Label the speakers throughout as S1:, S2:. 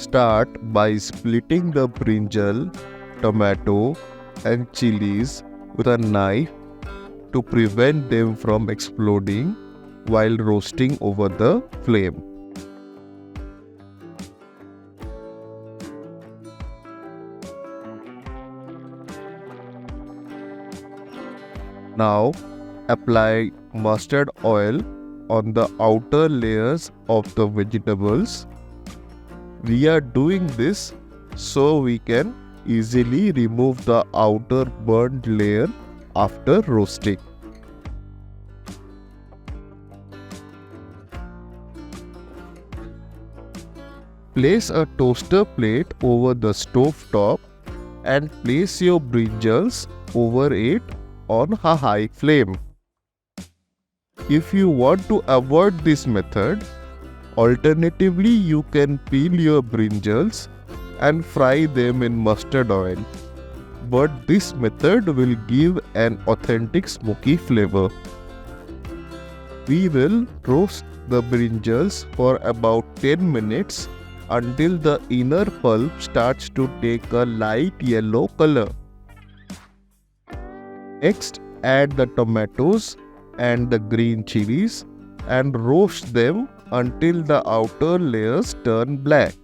S1: Start by splitting the brinjal, tomato, and chilies with a knife to prevent them from exploding while roasting over the flame. Now apply mustard oil on the outer layers of the vegetables. We are doing this so we can easily remove the outer burnt layer after roasting. Place a toaster plate over the stove top and place your brinjals over it on a high flame. If you want to avoid this method, alternatively you can peel your brinjals and fry them in mustard oil. But this method will give an authentic smoky flavor. We will roast the brinjals for about 10 minutes until the inner pulp starts to take a light yellow color. Next, add the tomatoes and the green chilies and roast them until the outer layers turn black.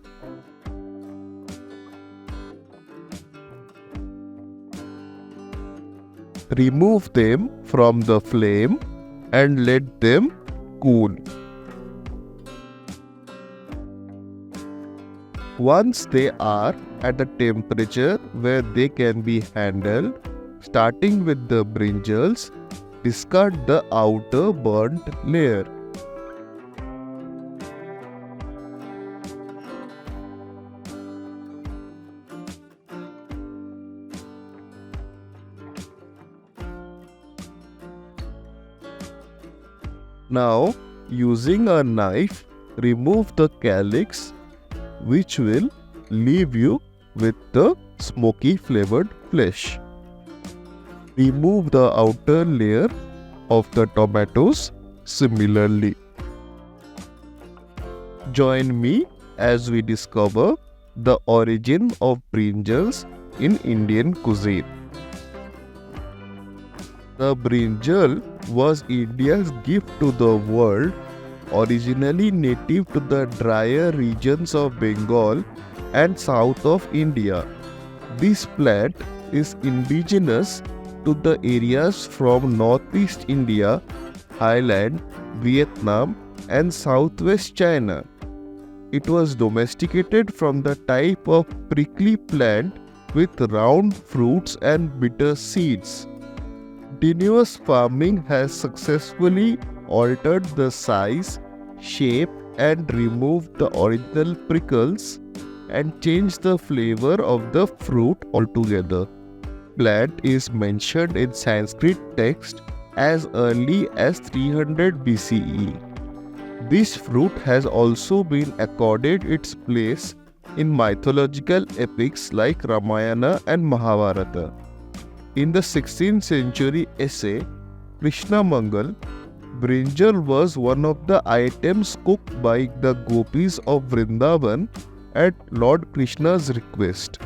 S1: Remove them from the flame and let them cool. Once they are at a temperature where they can be handled, starting with the brinjals, discard the outer burnt layer. Now, using a knife, remove the calyx, which will leave you with the smoky flavored flesh. Remove the outer layer of the tomatoes similarly. Join me as we discover the origin of brinjals in Indian cuisine. The brinjal was India's gift to the world, originally native to the drier regions of Bengal and south of India. This plant is indigenous to the areas from northeast India, Thailand, Vietnam, and southwest China. It was domesticated from the type of prickly plant with round fruits and bitter seeds. Continuous farming has successfully altered the size, shape, and removed the original prickles and changed the flavor of the fruit altogether. Plant is mentioned in Sanskrit text as early as 300 BCE. This fruit has also been accorded its place in mythological epics like Ramayana and Mahabharata. In the 16th century essay Krishna Mangal, brinjal was one of the items cooked by the gopis of Vrindavan at Lord Krishna's request.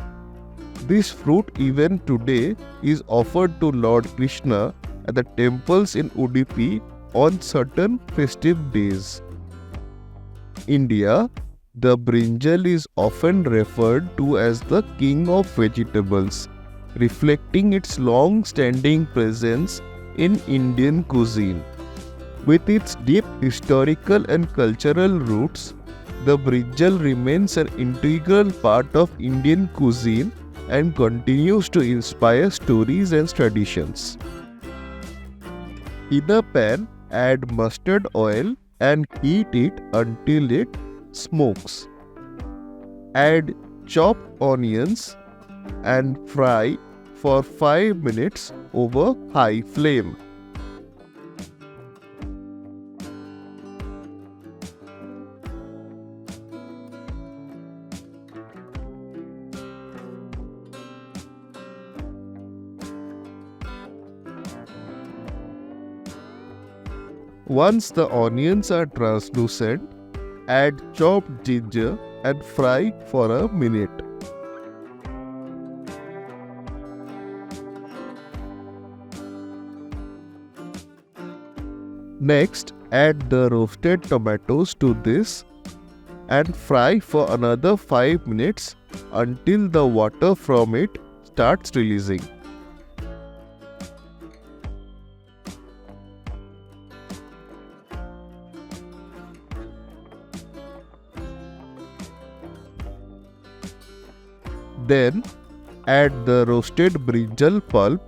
S1: This fruit even today is offered to Lord Krishna at the temples in Udupi on certain festive days. In India, the brinjal is often referred to as the king of vegetables, reflecting its long-standing presence in Indian cuisine. With its deep historical and cultural roots, the brinjal remains an integral part of Indian cuisine and continues to inspire stories and traditions. In a pan, add mustard oil and heat it until it smokes. Add chopped onions and fry for 5 minutes over high flame. Once the onions are translucent, add chopped ginger and fry for a minute. Next, add the roasted tomatoes to this and fry for another 5 minutes until the water from it starts releasing. Then add the roasted brinjal pulp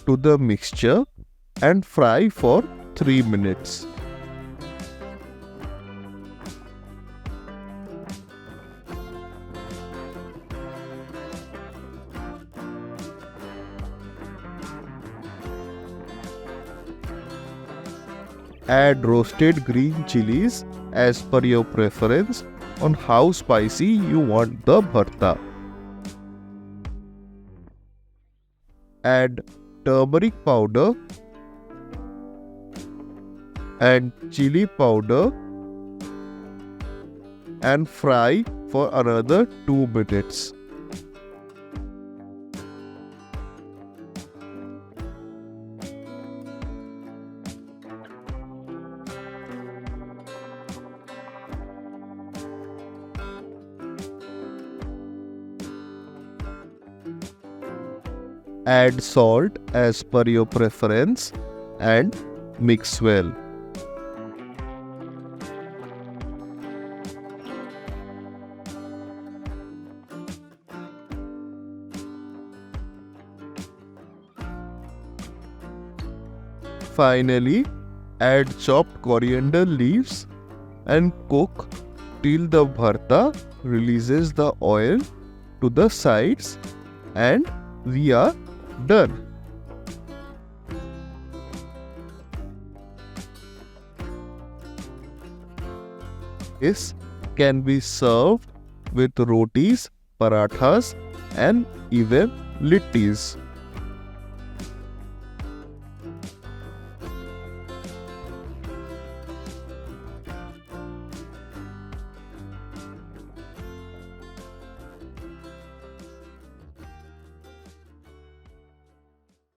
S1: to the mixture and fry for 3 minutes. Add roasted green chilies as per your preference on how spicy you want the bharta. Add turmeric powder and chili powder and fry for another 2 minutes. Add salt as per your preference and mix well. Finally, add chopped coriander leaves and cook till the bharta releases the oil to the sides and we are done. This can be served with rotis, parathas and even littis.